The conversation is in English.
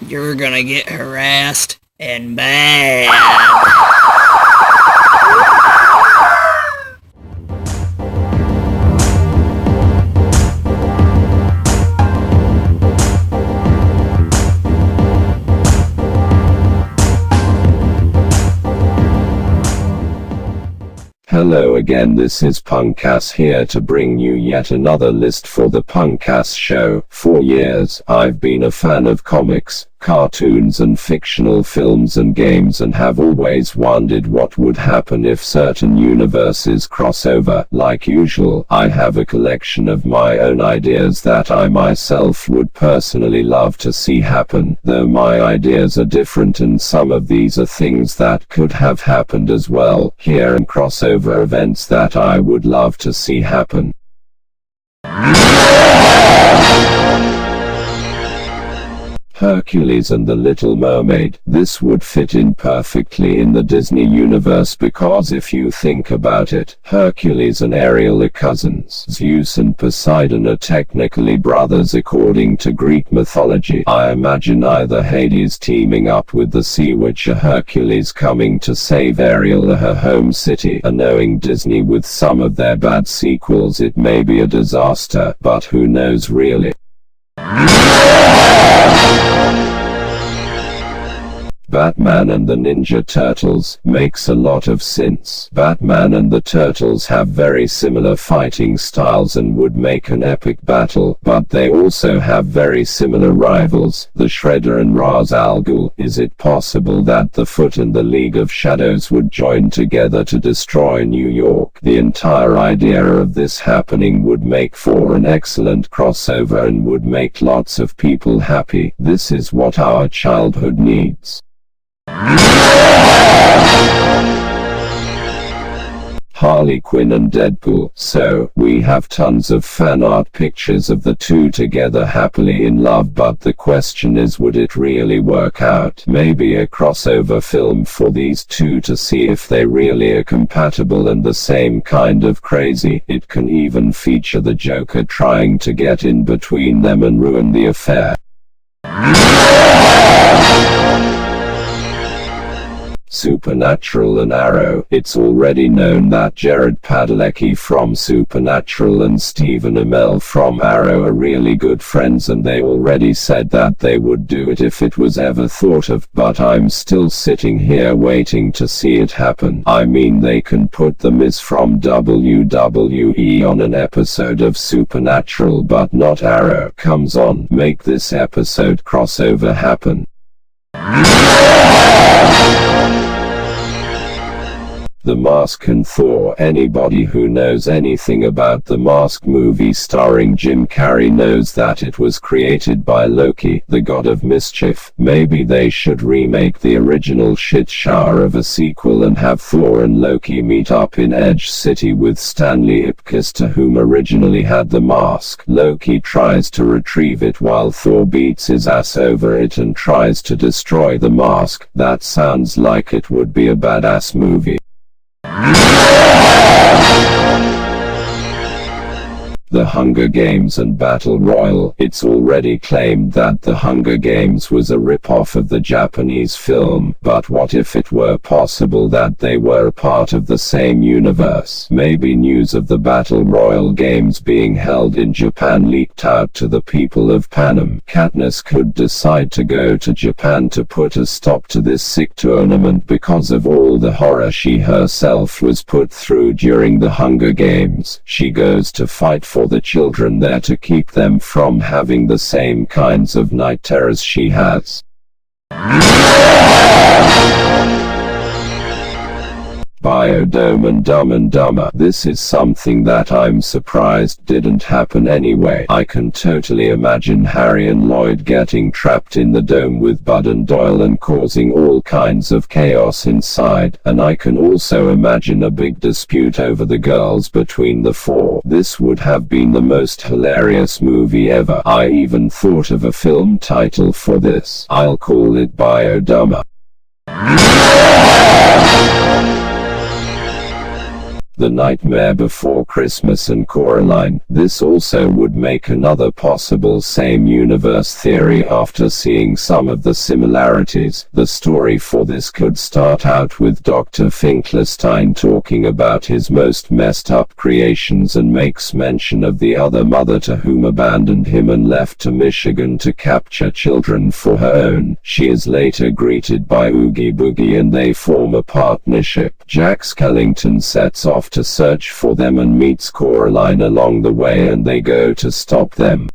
You're gonna get harassed and bad. Hello again, this is Punkass here to bring you yet another list for the Punkass Show. For years, I've been a fan of comics, cartoons and fictional films and games, and have always wondered what would happen if certain universes cross over. Like usual, I have a collection of my own ideas that I myself would personally love to see happen, though my ideas are different and some of these are things that could have happened as well. Here are crossover events that I would love to see happen. Hercules and the Little Mermaid. This would fit in perfectly in the Disney universe because if you think about it, Hercules and Ariel are cousins. Zeus and Poseidon are technically brothers according to Greek mythology. I imagine either Hades teaming up with the Sea Witch or Hercules coming to save Ariel or her home city. And knowing Disney with some of their bad sequels, it may be a disaster, but who knows really. Batman and the Ninja Turtles makes a lot of sense. Batman and the Turtles have very similar fighting styles and would make an epic battle, but they also have very similar rivals, the Shredder and Ra's al Ghul. Is it possible that the Foot and the League of Shadows would join together to destroy New York? The entire idea of this happening would make for an excellent crossover and would make lots of people happy. This is what our childhood needs. Harley Quinn and Deadpool. So, we have tons of fan art pictures of the two together happily in love, but the question is, would it really work out? Maybe a crossover film for these two to see if they really are compatible and the same kind of crazy. It can even feature the Joker trying to get in between them and ruin the affair. Supernatural and Arrow. It's already known that Jared Padalecki from Supernatural and Stephen Amell from Arrow are really good friends, and they already said that they would do it if it was ever thought of, but I'm still sitting here waiting to see it happen. I mean, they can put The Miz from WWE on an episode of Supernatural, but not Arrow. Comes on, make this episode crossover happen. The Mask and Thor. Anybody who knows anything about the Mask movie starring Jim Carrey knows that it was created by Loki, the god of mischief. Maybe they should remake the original shit shower of a sequel and have Thor and Loki meet up in Edge City with Stanley Ipkister, whom originally had the mask. Loki tries to retrieve it while Thor beats his ass over it and tries to destroy the mask. That sounds like it would be a badass movie. The Hunger Games and Battle Royale. It's already claimed that The Hunger Games was a rip-off of the Japanese film, but what if it were possible that they were a part of the same universe? Maybe news of the Battle Royale games being held in Japan leaked out to the people of Panem. Katniss could decide to go to Japan to put a stop to this sick tournament because of all the horror she herself was put through during the Hunger Games. She goes to fight for the children there to keep them from having the same kinds of night terrors she has. Biodome and Dumb and Dumber. This is something that I'm surprised didn't happen anyway. I can totally imagine Harry and Lloyd getting trapped in the dome with Bud and Doyle and causing all kinds of chaos inside, and I can also imagine a big dispute over the girls between the four. This would have been the most hilarious movie ever. I even thought of a film title for this. I'll call it Biodome. The Nightmare Before Christmas and Coraline. This also would make another possible same universe theory after seeing some of the similarities. The story for this could start out with Dr. Finkelstein talking about his most messed up creations and makes mention of the other mother to whom abandoned him and left to Michigan to capture children for her own. She is later greeted by Oogie Boogie and they form a partnership. Jack Skellington sets off to search for them and meets Coraline along the way and they go to stop them.